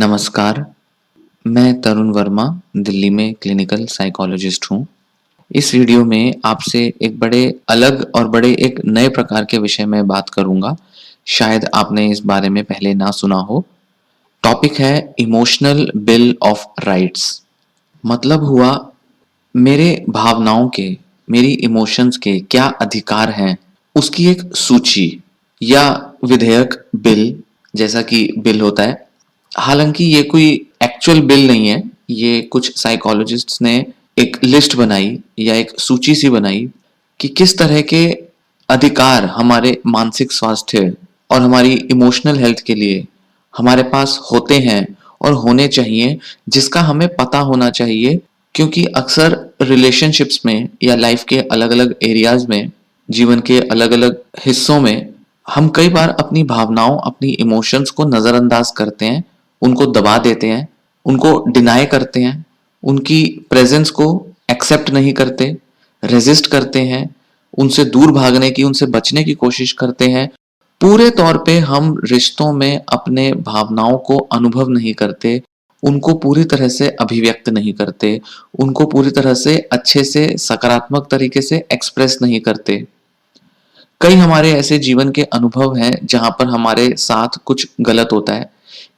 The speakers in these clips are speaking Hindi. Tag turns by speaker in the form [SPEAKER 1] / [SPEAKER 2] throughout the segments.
[SPEAKER 1] नमस्कार, मैं तरुण वर्मा, दिल्ली में क्लिनिकल साइकोलॉजिस्ट हूँ। इस वीडियो में आपसे एक बड़े अलग और बड़े एक नए प्रकार के विषय में बात करूँगा। शायद आपने इस बारे में पहले ना सुना हो। टॉपिक है इमोशनल बिल ऑफ राइट्स। मतलब हुआ मेरे भावनाओं के, मेरी इमोशंस के क्या अधिकार हैं, उसकी एक सूची या विधेयक बिल, जैसा कि बिल होता है। हालांकि ये कोई एक्चुअल बिल नहीं है, ये कुछ साइकोलॉजिस्ट्स ने एक लिस्ट बनाई या एक सूची सी बनाई कि किस तरह के अधिकार हमारे मानसिक स्वास्थ्य और हमारी इमोशनल हेल्थ के लिए हमारे पास होते हैं और होने चाहिए, जिसका हमें पता होना चाहिए। क्योंकि अक्सर रिलेशनशिप्स में या लाइफ के अलग अलग एरियाज में, जीवन के अलग अलग हिस्सों में हम कई बार अपनी भावनाओं, अपनी इमोशंस को नज़रअंदाज करते हैं, उनको दबा देते हैं, उनको डिनाई करते हैं, उनकी प्रेजेंस को एक्सेप्ट नहीं करते, रेजिस्ट करते हैं, उनसे दूर भागने की, उनसे बचने की कोशिश करते हैं। पूरे तौर पे हम रिश्तों में अपने भावनाओं को अनुभव नहीं करते, उनको पूरी तरह से अभिव्यक्त नहीं करते, उनको पूरी तरह से अच्छे से सकारात्मक तरीके से एक्सप्रेस नहीं करते। कई हमारे ऐसे जीवन के अनुभव हैं जहाँ पर हमारे साथ कुछ गलत होता है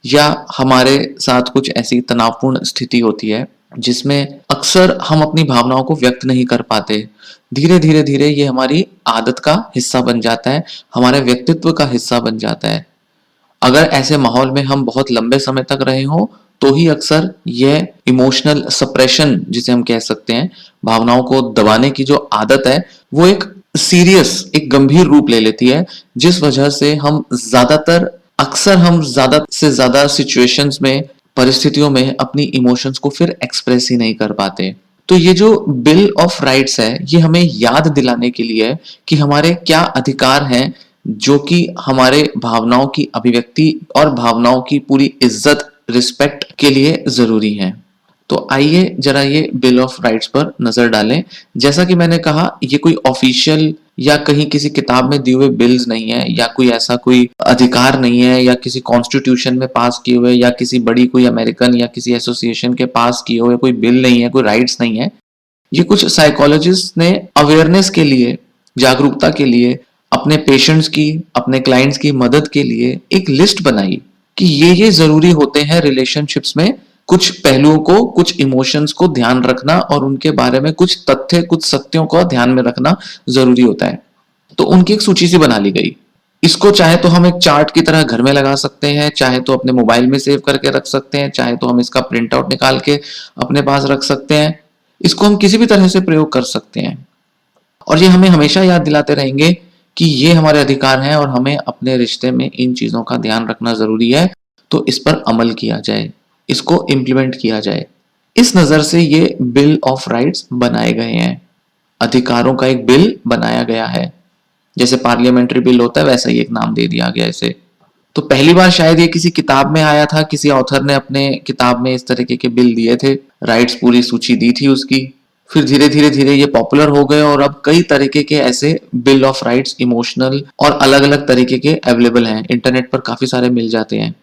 [SPEAKER 1] या हमारे साथ कुछ ऐसी तनावपूर्ण स्थिति होती है जिसमें अक्सर हम अपनी भावनाओं को व्यक्त नहीं कर पाते। धीरे-धीरे ये हमारी आदत का हिस्सा बन जाता है, हमारे व्यक्तित्व का हिस्सा बन जाता है। अगर ऐसे माहौल में हम बहुत लंबे समय तक रहे हों, तो ही अक्सर यह इमोशनल सप्रेशन जिसे हम कह सकते हैं, भावनाओं को दबाने की जो आदत है, वो एक सीरियस, एक गंभीर रूप ले लेती है, जिस वजह से हम ज़्यादा से ज़्यादा सिचुएशंस में, परिस्थितियों में अपनी इमोशंस को फिर एक्सप्रेस ही नहीं कर पाते। तो ये जो बिल ऑफ राइट्स है, ये हमें याद दिलाने के लिए है कि हमारे क्या अधिकार हैं, जो कि हमारे भावनाओं की अभिव्यक्ति और भावनाओं की पूरी इज्जत, रिस्पेक्ट के लिए ज़रूरी हैं। तो आइए ज़रा ये बिल ऑफ राइट्स पर नज़र डालें। जैसा कि मैंने कहा, ये कोई ऑफिशियल या कहीं किसी किताब में दिए हुए बिल्स नहीं है, या कोई ऐसा कोई अधिकार नहीं है, या किसी कॉन्स्टिट्यूशन में पास किए हुए, या किसी बड़ी कोई अमेरिकन या किसी एसोसिएशन के पास किए हुए कोई बिल नहीं है, कोई राइट्स नहीं है। ये कुछ साइकोलॉजिस्ट ने अवेयरनेस के लिए, जागरूकता के लिए, अपने पेशेंट्स की, अपने क्लाइंट्स की मदद के लिए एक लिस्ट बनाई कि ये ज़रूरी होते हैं रिलेशनशिप्स में। कुछ पहलुओं को, कुछ इमोशंस को ध्यान रखना और उनके बारे में कुछ तथ्य, कुछ सत्यों को ध्यान में रखना ज़रूरी होता है। तो उनकी एक सूची सी बना ली गई। इसको चाहे तो हम एक चार्ट की तरह घर में लगा सकते हैं, चाहे तो अपने मोबाइल में सेव करके रख सकते हैं, चाहे तो हम इसका प्रिंट आउट निकाल के अपने पास रख सकते हैं। इसको हम किसी भी तरह से प्रयोग कर सकते हैं और ये हमें हमेशा याद दिलाते रहेंगे कि ये हमारे अधिकार हैं और हमें अपने रिश्ते में इन चीज़ों का ध्यान रखना ज़रूरी है। तो इस पर अमल किया जाए, इसको इम्प्लीमेंट किया जाए। इस नज़र से ये बिल ऑफ राइट्स बनाए गए हैं। अधिकारों का एक बिल बनाया गया है। जैसे पार्लियामेंट्री बिल होता है, वैसा ही एक नाम दे दिया गया इसे। तो पहली बार शायद ये किसी किताब में आया था, किसी ऑथर ने अपने किताब में इस तरीके के बिल दिए थे, राइट्स पूरी सूची दी थी उसकी। फिर धीरे-धीरे ये पॉपुलर हो गए और अब कई तरीके के ऐसे बिल ऑफ राइट्स, इमोशनल और अलग-अलग तरीके के अवेलेबल हैं। इंटरनेट पर काफ़ी सारे मिल जाते हैं।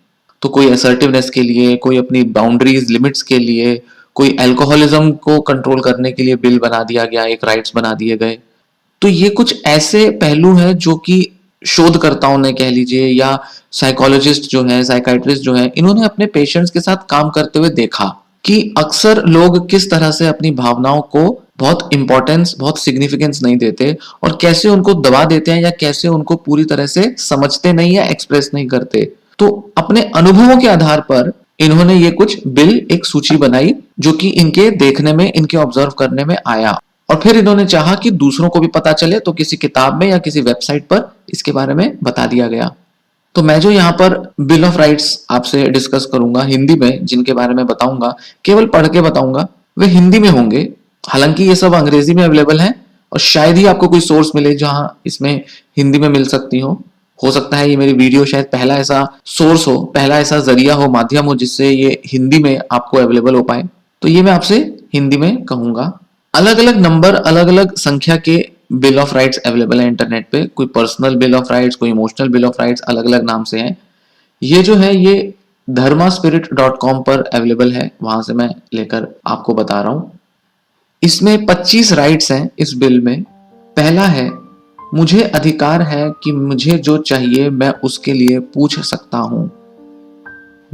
[SPEAKER 1] तो कोई असर्टिवनेस के लिए, कोई अपनी बाउंड्रीज, लिमिट्स के लिए, कोई अल्कोहलिज्म को कंट्रोल करने के लिए बिल बना दिया गया, एक राइट्स बना दिए गए। तो ये कुछ ऐसे पहलू हैं जो कि शोधकर्ताओं ने कह लीजिए या साइकोलॉजिस्ट जो हैं, साइकाइट्रिस्ट जो हैं, इन्होंने अपने पेशेंट्स के साथ काम करते हुए देखा कि अक्सर लोग किस तरह से अपनी भावनाओं को बहुत इंपॉर्टेंस, बहुत सिग्निफिकेंस नहीं देते और कैसे उनको दबा देते हैं या कैसे उनको पूरी तरह से समझते नहीं या एक्सप्रेस नहीं करते। तो अपने अनुभवों के आधार पर इन्होंने ये कुछ बिल, एक सूची बनाई जो कि इनके देखने में, इनके ऑब्जर्व करने में आया और फिर इन्होंने चाहा कि दूसरों को भी पता चले, तो किसी किताब में या किसी वेबसाइट पर इसके बारे में बता दिया गया। तो मैं जो यहाँ पर बिल ऑफ राइट्स आपसे डिस्कस करूंगा हिंदी में, जिनके बारे में बताऊंगा, केवल पढ़ के बताऊंगा, वे हिंदी में होंगे। हालांकि ये सब अंग्रेजी में अवेलेबल है और शायद ही आपको कोई सोर्स मिले जहां इसमें हिंदी में मिल सकती हो सकता है ये मेरी वीडियो शायद पहला ऐसा सोर्स हो, पहला ऐसा जरिया हो, माध्यम हो जिससे ये हिंदी में आपको अवेलेबल हो पाए। तो ये मैं आपसे हिंदी में कहूंगा। अलग अलग नंबर, अलग अलग संख्या के बिल ऑफ राइट्स अवेलेबल है इंटरनेट पे। कोई पर्सनल बिल ऑफ राइट्स, कोई इमोशनल बिल ऑफ राइट्स, अलग अलग नाम से है। ये जो है, ये dharmaspirit.com पर अवेलेबल है, वहां से मैं लेकर आपको बता रहा हूं। इसमें 25 राइट्स हैं इस बिल में। पहला है, मुझे अधिकार है कि मुझे जो चाहिए मैं उसके लिए पूछ सकता हूं।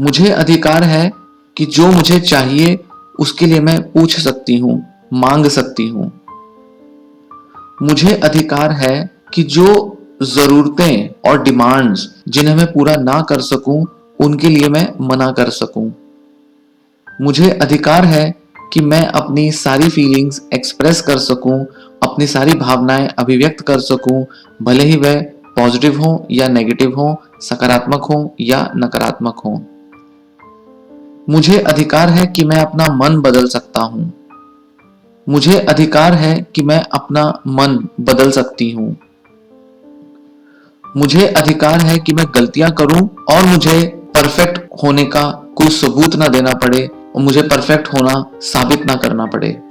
[SPEAKER 1] मुझे अधिकार है कि जो मुझे चाहिए उसके लिए मैं पूछ सकती हूं, मांग सकती हूं। मुझे अधिकार है कि जो जरूरतें और डिमांड्स जिन्हें मैं पूरा ना कर सकूं उनके लिए मैं मना कर सकूं। मुझे अधिकार है कि मैं अपनी सारी फीलिंग्स एक्सप्रेस कर सकूं, अपनी सारी भावनाएं अभिव्यक्त कर सकूं, भले ही वह पॉजिटिव हो या नेगेटिव हो, सकारात्मक हो या नकारात्मक हो। मुझे अधिकार है कि मैं अपना मन बदल सकता हूं। मुझे अधिकार है कि मैं अपना मन बदल सकती हूं। मुझे अधिकार है कि मैं गलतियां करूं और मुझे परफेक्ट होने का कोई सबूत ना देना पड़े और मुझे परफेक्ट होना साबित ना करना पड़े।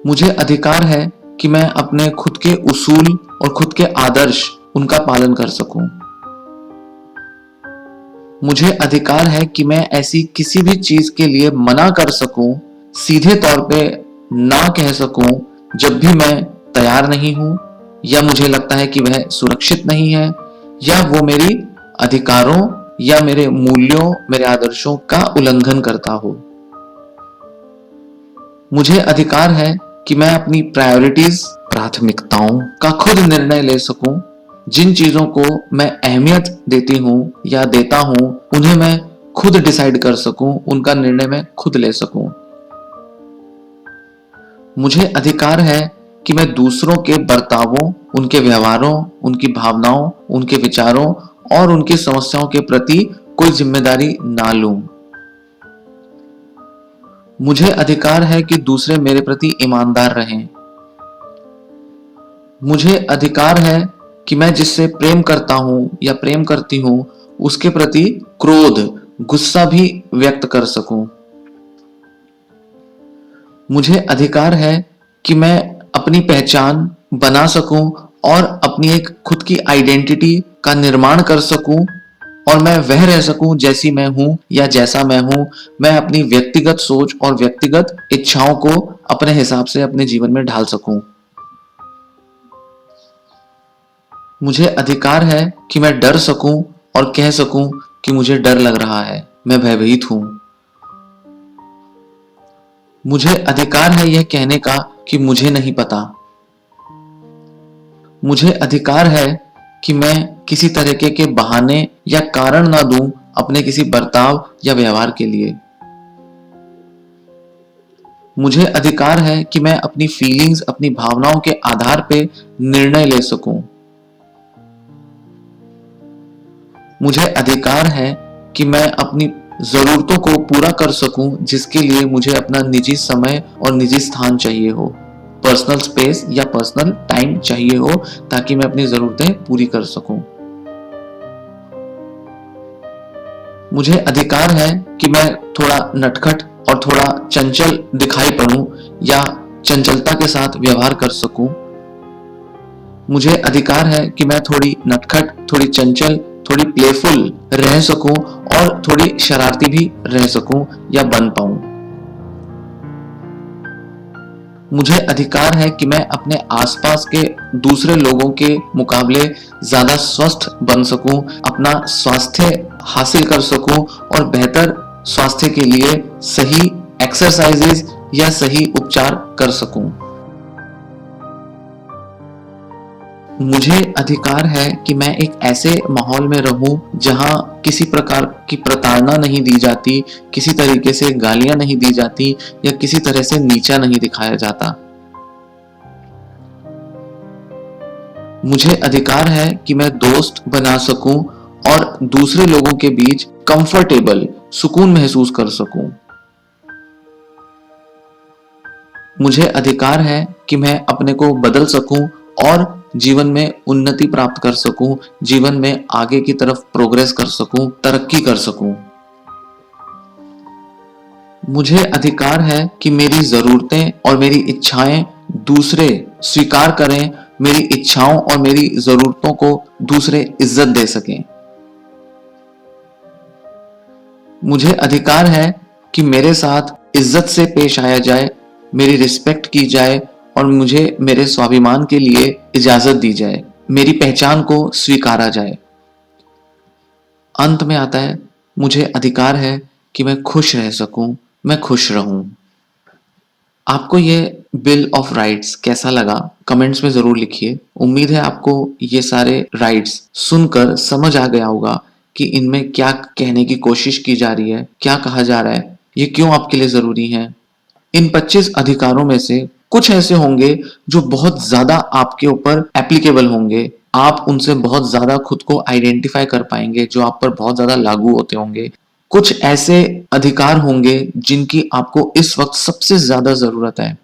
[SPEAKER 1] मुझे अधिकार है कि मैं अपने खुद के उसूल और खुद के आदर्श उनका पालन कर सकूं। मुझे अधिकार है कि मैं ऐसी किसी भी चीज के लिए मना कर सकूं, सीधे तौर पे ना कह सकूं जब भी मैं तैयार नहीं हूं या मुझे लगता है कि वह सुरक्षित नहीं है या वो मेरी अधिकारों या मेरे मूल्यों, मेरे आदर्शों का उल्लंघन करता हो। मुझे अधिकार है कि मैं अपनी प्रायोरिटीज, प्राथमिकताओं का खुद निर्णय ले सकूं। जिन चीजों को मैं अहमियत देती हूं या देता हूं उन्हें मैं खुद डिसाइड कर सकूं, उनका निर्णय मैं खुद ले सकूं। मुझे अधिकार है कि मैं दूसरों के बर्तावों, उनके व्यवहारों, उनकी भावनाओं, उनके विचारों और उनकी समस्याओं के प्रति कोई जिम्मेदारी ना लूं। मुझे अधिकार है कि दूसरे मेरे प्रति ईमानदार रहें। मुझे अधिकार है कि मैं जिससे प्रेम करता हूं या प्रेम करती हूं उसके प्रति क्रोध, गुस्सा भी व्यक्त कर सकूं। मुझे अधिकार है कि मैं अपनी पहचान बना सकूं और अपनी एक खुद की आइडेंटिटी का निर्माण कर सकूं और मैं वह रह सकूं जैसी मैं हूं या जैसा मैं हूं। मैं अपनी व्यक्तिगत सोच और व्यक्तिगत इच्छाओं को अपने हिसाब से अपने जीवन में ढाल सकूं। मुझे अधिकार है कि मैं डर सकूं और कह सकूं कि मुझे डर लग रहा है, मैं भयभीत हूं। मुझे अधिकार है यह कहने का कि मुझे नहीं पता। मुझे अधिकार है कि मैं किसी तरीके के बहाने या कारण ना दूं अपने किसी बर्ताव या व्यवहार के लिए। मुझे अधिकार है कि मैं अपनी फीलिंग्स, अपनी भावनाओं के आधार पे निर्णय ले सकूं। मुझे अधिकार है कि मैं अपनी जरूरतों को पूरा कर सकूं जिसके लिए मुझे अपना निजी समय और निजी स्थान चाहिए हो, पर्सनल स्पेस या पर्सनल टाइम चाहिए हो ताकि मैं अपनी जरूरतें पूरी कर सकूं। मुझे अधिकार है कि मैं थोड़ा नटखट और थोड़ा चंचल दिखाई पड़ूं या चंचलता के साथ व्यवहार कर सकूं। मुझे अधिकार है कि मैं थोड़ी नटखट, थोड़ी चंचल, थोड़ी प्लेफुल रह सकूं और थोड़ी शरारती भी रह सकूं या बन पाऊं। मुझे अधिकार है कि मैं अपने आसपास के दूसरे लोगों के मुकाबले ज्यादा स्वस्थ बन सकूं, अपना स्वास्थ्य हासिल कर सकूं और बेहतर स्वास्थ्य के लिए सही एक्सरसाइजेज या सही उपचार कर सकूं। मुझे अधिकार है कि मैं एक ऐसे माहौल में रहूं जहां किसी प्रकार की प्रताड़ना नहीं दी जाती, किसी तरीके से गालियां नहीं दी जाती या किसी तरह से नीचा नहीं दिखाया जाता। मुझे अधिकार है कि मैं दोस्त बना सकूं और दूसरे लोगों के बीच कंफर्टेबल, सुकून महसूस कर सकूं। मुझे अधिकार है कि मैं अपने को बदल सकूं और जीवन में उन्नति प्राप्त कर सकूं, जीवन में आगे की तरफ प्रोग्रेस कर सकूं, तरक्की कर सकूं। मुझे अधिकार है कि मेरी जरूरतें और मेरी इच्छाएं दूसरे स्वीकार करें, मेरी इच्छाओं और मेरी जरूरतों को दूसरे इज्जत दे सकें। मुझे अधिकार है कि मेरे साथ इज्जत से पेश आया जाए, मेरी रिस्पेक्ट की जाए और मुझे मेरे स्वाभिमान के लिए इजाजत दी जाए, मेरी पहचान को स्वीकारा जाए। अंत में आता है, मुझे अधिकार है कि मैं खुश रह सकूं, मैं खुश रहूं। आपको ये बिल ऑफ राइट्स कैसा लगा? कमेंट्स में जरूर लिखिए। उम्मीद है आपको ये सारे राइट्स सुनकर समझ आ गया होगा कि इनमें क्या कहने की कोशिश की जा रही है, क्या कहा जा रहा है, ये क्यों आपके लिए जरूरी है। इन 25 अधिकारों में से कुछ ऐसे होंगे जो बहुत ज्यादा आपके ऊपर एप्लीकेबल होंगे, आप उनसे बहुत ज्यादा खुद को आइडेंटिफाई कर पाएंगे, जो आप पर बहुत ज्यादा लागू होते होंगे। कुछ ऐसे अधिकार होंगे जिनकी आपको इस वक्त सबसे ज्यादा जरूरत है।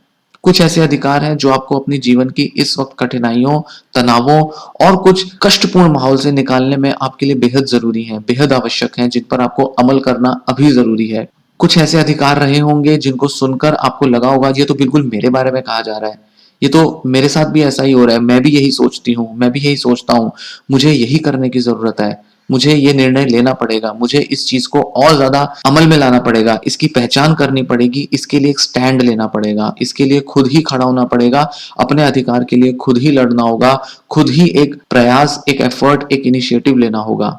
[SPEAKER 1] कुछ ऐसे अधिकार हैं जो आपको अपनी जीवन की इस वक्त कठिनाइयों, तनावों और कुछ कष्टपूर्ण माहौल से निकालने में आपके लिए बेहद जरूरी हैं, बेहद आवश्यक हैं, जिन पर आपको अमल करना अभी जरूरी है। कुछ ऐसे अधिकार रहे होंगे जिनको सुनकर आपको लगा होगा ये तो बिल्कुल मेरे बारे में कहा जा रहा है, ये तो मेरे साथ भी ऐसा ही हो रहा है, मैं भी यही सोचती हूँ, मैं भी यही सोचता हूँ, मुझे यही करने की जरूरत है, मुझे ये निर्णय लेना पड़ेगा, मुझे इस चीज को और ज्यादा अमल में लाना पड़ेगा, इसकी पहचान करनी पड़ेगी, इसके लिए एक स्टैंड लेना पड़ेगा, इसके लिए खुद ही खड़ा होना पड़ेगा, अपने अधिकार के लिए खुद ही लड़ना होगा, खुद ही एक प्रयास, एक एफर्ट, एक इनिशिएटिव लेना होगा।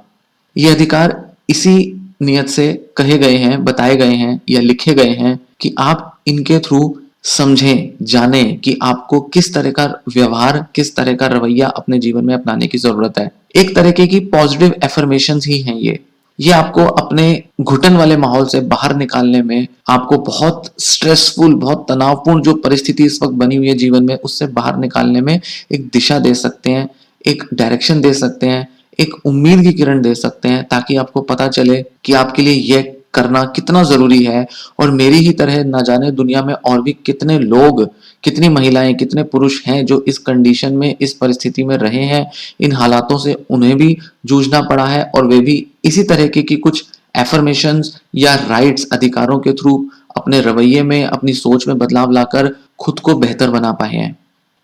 [SPEAKER 1] ये अधिकार इसी नियत से कहे गए हैं, बताए गए हैं या लिखे गए हैं कि आप इनके थ्रू समझें, जानें कि आपको किस तरह का व्यवहार, किस तरह का रवैया अपने जीवन में अपनाने की जरूरत है। एक तरीके की पॉजिटिव एफर्मेशंस ही हैं ये आपको अपने घुटन वाले माहौल से बाहर निकालने में, आपको बहुत स्ट्रेसफुल, बहुत तनावपूर्ण जो परिस्थिति इस वक्त बनी हुई है जीवन में, उससे बाहर निकालने में एक दिशा दे सकते हैं, एक डायरेक्शन दे सकते हैं, एक उम्मीद की किरण दे सकते हैं, ताकि आपको पता चले कि आपके लिए यह करना कितना जरूरी है। और मेरी ही तरह ना जाने दुनिया में और भी कितने लोग, कितनी महिलाएं, कितने पुरुष हैं जो इस कंडीशन में, इस परिस्थिति में रहे हैं, इन हालातों से उन्हें भी जूझना पड़ा है और वे भी इसी तरह की कुछ एफर्मेशंस या राइट्स, अधिकारों के थ्रू अपने रवैये में, अपनी सोच में बदलाव लाकर खुद को बेहतर बना पाए हैं।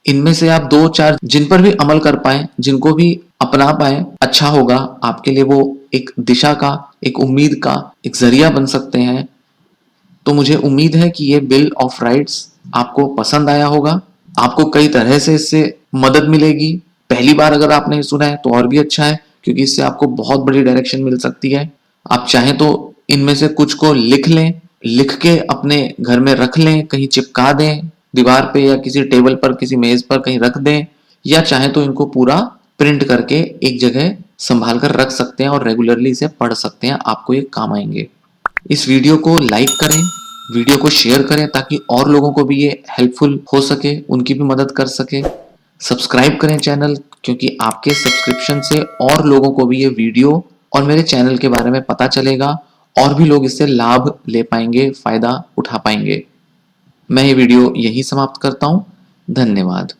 [SPEAKER 1] इनमें से आप दो चार जिन पर भी अमल कर पाए, जिनको भी अपना पाए, अच्छा होगा आपके लिए। वो एक दिशा का, एक उम्मीद का एक जरिया बन सकते हैं। तो मुझे उम्मीद है कि ये बिल ऑफ राइट्स आपको पसंद आया होगा, आपको कई तरह से इससे मदद मिलेगी। पहली बार अगर आपने सुना है तो और भी अच्छा है, क्योंकि इससे आपको बहुत बड़ी डायरेक्शन मिल सकती है। आप चाहें तो इनमें से कुछ को लिख लें, लिख के अपने घर में रख लें, कहीं चिपका दें दीवार पे या किसी टेबल पर, किसी मेज पर कहीं रख दें, या चाहे तो इनको पूरा प्रिंट करके एक जगह संभाल कर रख सकते हैं और रेगुलरली इसे पढ़ सकते हैं, आपको ये काम आएंगे। इस वीडियो को लाइक करें, वीडियो को शेयर करें, ताकि और लोगों को भी ये हेल्पफुल हो सके, उनकी भी मदद कर सके। सब्सक्राइब करें चैनल, क्योंकि आपके सब्सक्रिप्शन से और लोगों को भी ये वीडियो और मेरे चैनल के बारे में पता चलेगा, और भी लोग इससे लाभ ले पाएंगे, फायदा उठा पाएंगे। मैं ये वीडियो यही समाप्त करता हूं। धन्यवाद।